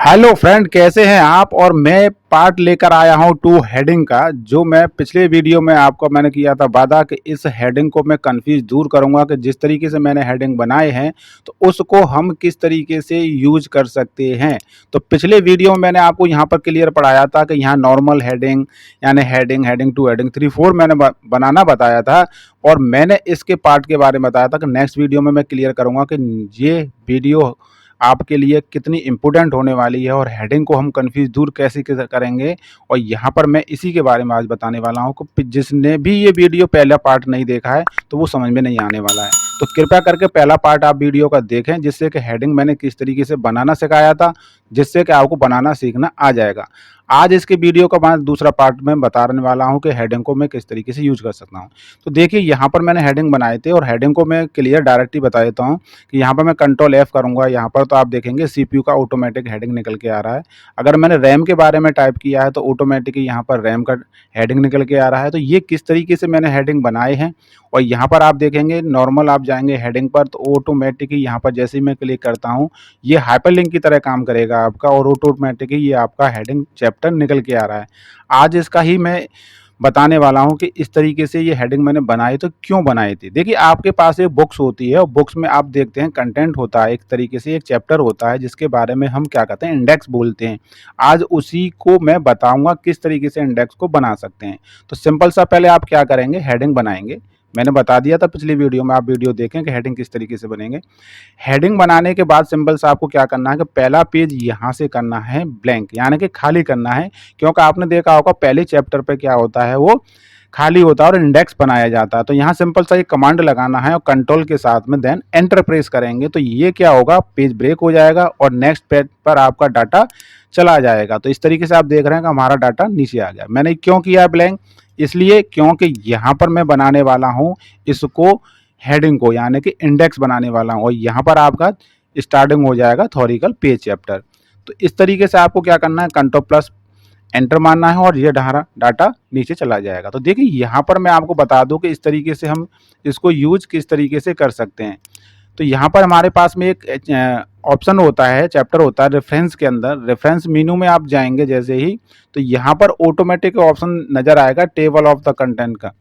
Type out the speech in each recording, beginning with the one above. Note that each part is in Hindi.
हेलो फ्रेंड, कैसे हैं आप। और मैं पार्ट लेकर आया हूं टू हेडिंग का। जो मैं पिछले वीडियो में आपको मैंने किया था वादा कि इस हेडिंग को मैं कंफ्यूज दूर करूंगा कि जिस तरीके से मैंने हेडिंग बनाए हैं तो उसको हम किस तरीके से यूज कर सकते हैं। तो पिछले वीडियो में मैंने आपको यहां पर क्लियर पढ़ाया था कि यहां नॉर्मल हेडिंग यानी हेडिंग, हेडिंग 2, हेडिंग 3, 4 मैंने बनाना बताया था। और मैंने इसके पार्ट के बारे में बताया था कि नेक्स्ट वीडियो में मैं क्लियर करूंगा कि ये वीडियो आपके लिए कितनी इम्पोर्टेंट होने वाली है और हेडिंग को हम कंफ्यूज दूर कैसे करेंगे। और यहाँ पर मैं इसी के बारे में आज बताने वाला हूँ कि जिसने भी ये वीडियो पहला पार्ट नहीं देखा है तो वो समझ में नहीं आने वाला है। तो कृपया करके पहला पार्ट आप वीडियो का देखें, जिससे कि हेडिंग मैंने किस तरीके से बनाना सिखाया था, जिससे कि आपको बनाना सीखना आ जाएगा। आज इसके वीडियो का बाद दूसरा पार्ट में बताने वाला हूँ कि हेडिंग को मैं किस तरीके से यूज कर सकता हूँ। तो देखिए, यहाँ पर मैंने हेडिंग बनाए थे और हेडिंग को मैं क्लियर डायरेक्ट ही बता देता हूँ कि यहाँ पर मैं कंट्रोल F करूँगा। यहाँ पर तो आप देखेंगे CPU का ऑटोमेटिक हेडिंग निकल के आ रहा है। अगर मैंने रैम के बारे में टाइप किया है तो ऑटोमेटिक यहाँ पर रैम का हेडिंग निकल के आ रहा है। तो ये किस तरीके से मैंने हेडिंग बनाए हैं। और यहाँ पर आप देखेंगे नॉर्मल आप जाएंगे हेडिंग पर तो ऑटोमेटिक ही यहाँ पर जैसे ही मैं क्लिक करता हूँ ये हाइपरलिंक की तरह काम करेगा आपका, और ऑटोमेटिक ही ये आपका हेडिंग चैप्टर निकल के आ रहा है। आज इसका ही मैं बताने वाला हूं कि इस तरीके से ये हेडिंग मैंने बनाई तो क्यों बनाई थी। देखिए, आपके पास एक बुक्स होती है और बुक्स में आप देखते हैं कंटेंट होता है, एक तरीके से एक चैप्टर होता है जिसके बारे में हम क्या कहते हैं, इंडेक्स बोलते हैं। आज उसी को मैं बताऊंगा किस तरीके से इंडेक्स को बना सकते हैं। तो सिंपल सा पहले आप क्या करेंगे, हेडिंग बनाएंगे। मैंने बता दिया था पिछली वीडियो में, आप वीडियो देखें कि हेडिंग किस तरीके से बनेंगे। हेडिंग बनाने के बाद सिंपल सा आपको क्या करना है कि पहला पेज यहाँ से करना है ब्लैंक, यानी कि खाली करना है। क्योंकि आपने देखा होगा पहले चैप्टर पे क्या होता है, वो खाली होता है और इंडेक्स बनाया जाता है। तो यहाँ सिंपल सा ये कमांड लगाना है और कंट्रोल के साथ में देन एंटर प्रेस करेंगे तो ये क्या होगा, पेज ब्रेक हो जाएगा और नेक्स्ट पेज पर आपका डाटा चला जाएगा। तो इस तरीके से आप देख रहे हैं कि हमारा डाटा नीचे आ गया। मैंने क्यों किया ब्लैंक, इसलिए क्योंकि यहाँ पर मैं बनाने वाला हूँ इसको, हेडिंग को, यानी कि इंडेक्स बनाने वाला हूँ। और यहाँ पर आपका स्टार्टिंग हो जाएगा थ्योरिकल पेज चैप्टर। तो इस तरीके से आपको क्या करना है, कंट्रोल प्लस एंटर मारना है और ये डाटा नीचे चला जाएगा। तो देखिए, यहाँ पर मैं आपको बता दूं कि इस तरीके से हम इसको यूज किस तरीके से कर सकते हैं। तो यहाँ पर हमारे पास में एक ऑप्शन होता है, चैप्टर होता है रेफरेंस के अंदर। रेफरेंस मेनू में आप जाएंगे जैसे ही तो यहाँ पर ऑटोमेटिक ऑप्शन नजर आएगा टेबल ऑफ द कंटेंट का।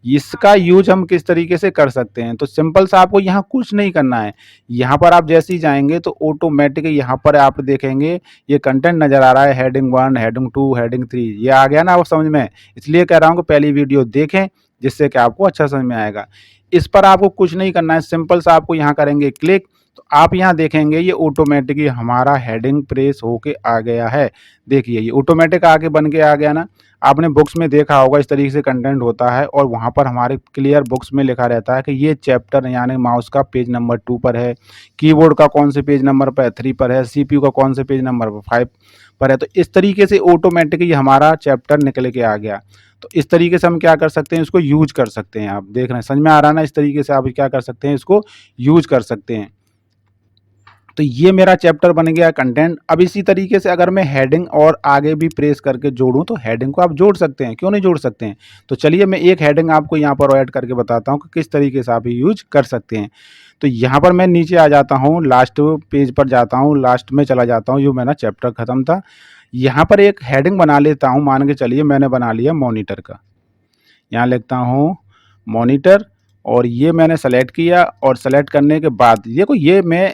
इसका यूज हम किस तरीके से कर सकते हैं, तो सिंपल सा आपको यहाँ कुछ नहीं करना है। यहाँ पर आप जैसे ही जाएंगे तो ऑटोमेटिक यहाँ पर आप देखेंगे ये कंटेंट नजर आ रहा है, हेडिंग 1, हेडिंग 2, हेडिंग 3। ये आ गया ना आप समझ में। इसलिए कह रहा हूँ कि पहली वीडियो देखें जिससे कि आपको अच्छा समझ में आएगा। इस पर आपको कुछ नहीं करना है, सिंपल सा आपको यहाँ करेंगे क्लिक तो आप यहाँ देखेंगे ये ऑटोमेटिकली हमारा हेडिंग प्रेस होके आ गया है। देखिए ये ऑटोमेटिक आगे बन के आ गया ना। आपने बुक्स में देखा होगा इस तरीके से कंटेंट होता है और वहाँ पर हमारे क्लियर बुक्स में लिखा रहता है कि ये चैप्टर यानी माउस का पेज नंबर 2 पर है, कीबोर्ड का कौन से पेज नंबर पर 3 पर है, CPU का कौन से पेज नंबर 5 पर है। तो इस तरीके से ऑटोमेटिकली हमारा चैप्टर निकल के आ गया। तो इस तरीके से हम क्या कर सकते हैं, इसको यूज कर सकते हैं। आप देख रहे हैं, समझ में आ रहा है ना। इस तरीके से आप क्या कर सकते हैं, इसको यूज कर सकते हैं। तो ये मेरा चैप्टर बन गया कंटेंट। अब इसी तरीके से अगर मैं हेडिंग और आगे भी प्रेस करके जोड़ूं तो हेडिंग को आप जोड़ सकते हैं, क्यों नहीं जोड़ सकते हैं। तो चलिए मैं एक हेडिंग आपको यहाँ पर ऐड करके बताता हूँ कि किस तरीके से आप यूज कर सकते हैं। तो यहाँ पर मैं नीचे आ जाता हूँ, लास्ट पेज पर जाता हूँ, लास्ट में चला जाता हूँ, जो मेरा चैप्टर खत्म था। यहाँ पर एक हेडिंग बना लेता हूँ, मान के चलिए मैंने बना लिया मॉनिटर का। यहाँ लिखता हूँ मॉनिटर और ये मैंने सेलेक्ट किया। और सेलेक्ट करने के बाद देखो ये मैं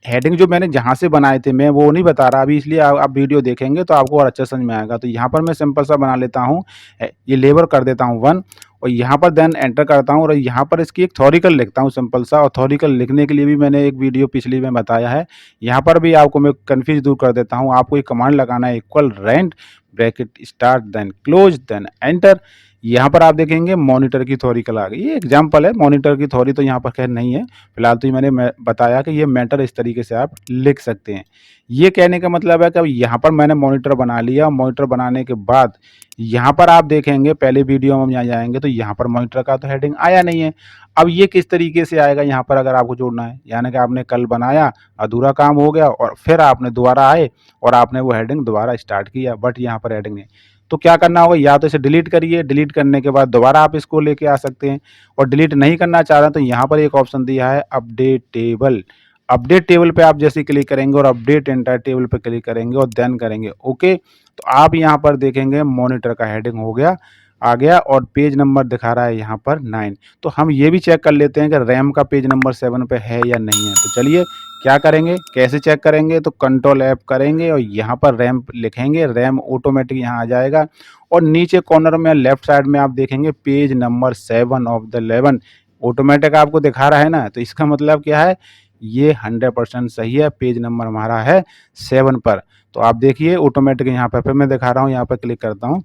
हेडिंग जो मैंने जहाँ से बनाए थे मैं वो नहीं बता रहा अभी, इसलिए आप वीडियो देखेंगे तो आपको और अच्छा समझ में आएगा। तो यहाँ पर मैं सिंपल सा बना लेता हूँ, ये लेबर कर देता हूँ 1 और यहाँ पर देन एंटर करता हूँ और यहाँ पर इसकी एक थ्योरिकल लिखता हूँ सिंपल सा। और थ्योरिकल लिखने के लिए भी मैंने एक वीडियो पिछली में बताया है। यहाँ पर भी आपको मैं कन्फ्यूज दूर कर देता हूँ। आपको एक कमांड लगाना है, equal rent bracket start then close then enter. यहाँ पर आप देखेंगे मॉनिटर की थ्योरिकल आ गई। ये एग्जाम्पल है, मॉनिटर की थ्योरी तो यहाँ पर खैर नहीं है फिलहाल। तो ये मैंने बताया कि ये मैटर इस तरीके से आप लिख सकते हैं। ये कहने का मतलब है कि अब यहाँ पर मैंने मॉनिटर बना लिया। मॉनिटर बनाने के बाद यहाँ पर आप देखेंगे पहले वीडियो में हम यहाँ जाएंगे तो यहाँ पर मॉनिटर का तो हेडिंग आया नहीं है। अब ये किस तरीके से आएगा यहाँ पर अगर आपको जोड़ना है, यानी कि आपने कल बनाया, अधूरा काम हो गया और फिर आपने दोबारा आए और आपने वो हेडिंग दोबारा स्टार्ट किया, बट यहाँ पर हेडिंग नहीं। तो क्या करना होगा, या तो इसे डिलीट करिए, डिलीट करने के बाद दोबारा आप इसको लेके आ सकते हैं। और डिलीट नहीं करना चाह रहे हैं तो यहाँ पर एक ऑप्शन दिया है अपडेट टेबल। अपडेट टेबल पे आप जैसे क्लिक करेंगे और अपडेट एंटायर टेबल पे क्लिक करेंगे और देन करेंगे ओके, तो आप यहाँ पर देखेंगे मॉनिटर का हेडिंग हो गया, आ गया और पेज नंबर दिखा रहा है यहाँ पर 9। तो हम ये भी चेक कर लेते हैं कि रैम का पेज नंबर 7 पे है या नहीं है। तो चलिए क्या करेंगे, कैसे चेक करेंगे, तो कंट्रोल ऐप करेंगे और यहाँ पर रैम लिखेंगे, रैम ऑटोमेटिक यहाँ आ जाएगा और नीचे कॉर्नर में लेफ्ट साइड में आप देखेंगे page number 7 of the 11 automatic आपको दिखा रहा है ना। तो इसका मतलब क्या है, ये 100% सही है, पेज नंबर हमारा है 7 पर। तो आप देखिए ऑटोमेटिक यहाँ पर फिर मैं दिखा रहा हूँ, यहाँ पर क्लिक करता हूँ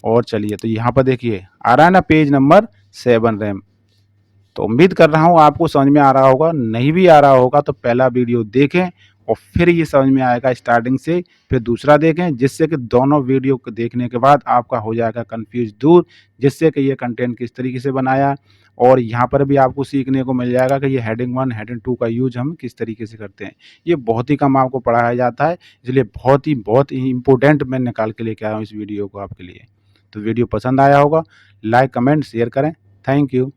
और चलिए तो यहाँ पर देखिए आ रहा है ना पेज नंबर 7 रैम। तो उम्मीद कर रहा हूँ आपको समझ में आ रहा होगा, नहीं भी आ रहा होगा तो पहला वीडियो देखें और फिर ये समझ में आएगा स्टार्टिंग से, फिर दूसरा देखें, जिससे कि दोनों वीडियो को देखने के बाद आपका हो जाएगा कंफ्यूज दूर, जिससे कि ये कंटेंट किस तरीके से बनाया और यहाँ पर भी आपको सीखने को मिल जाएगा कि ये हेडिंग 1 हेडिंग 2 का यूज हम किस तरीके से करते हैं। ये बहुत ही कम आपको पढ़ाया जाता है, इसलिए बहुत ही इंपॉर्टेंट मैं निकाल के लेके आया हूँ इस वीडियो को आपके लिए। तो वीडियो पसंद आया होगा, लाइक कमेंट शेयर करें। Thank you.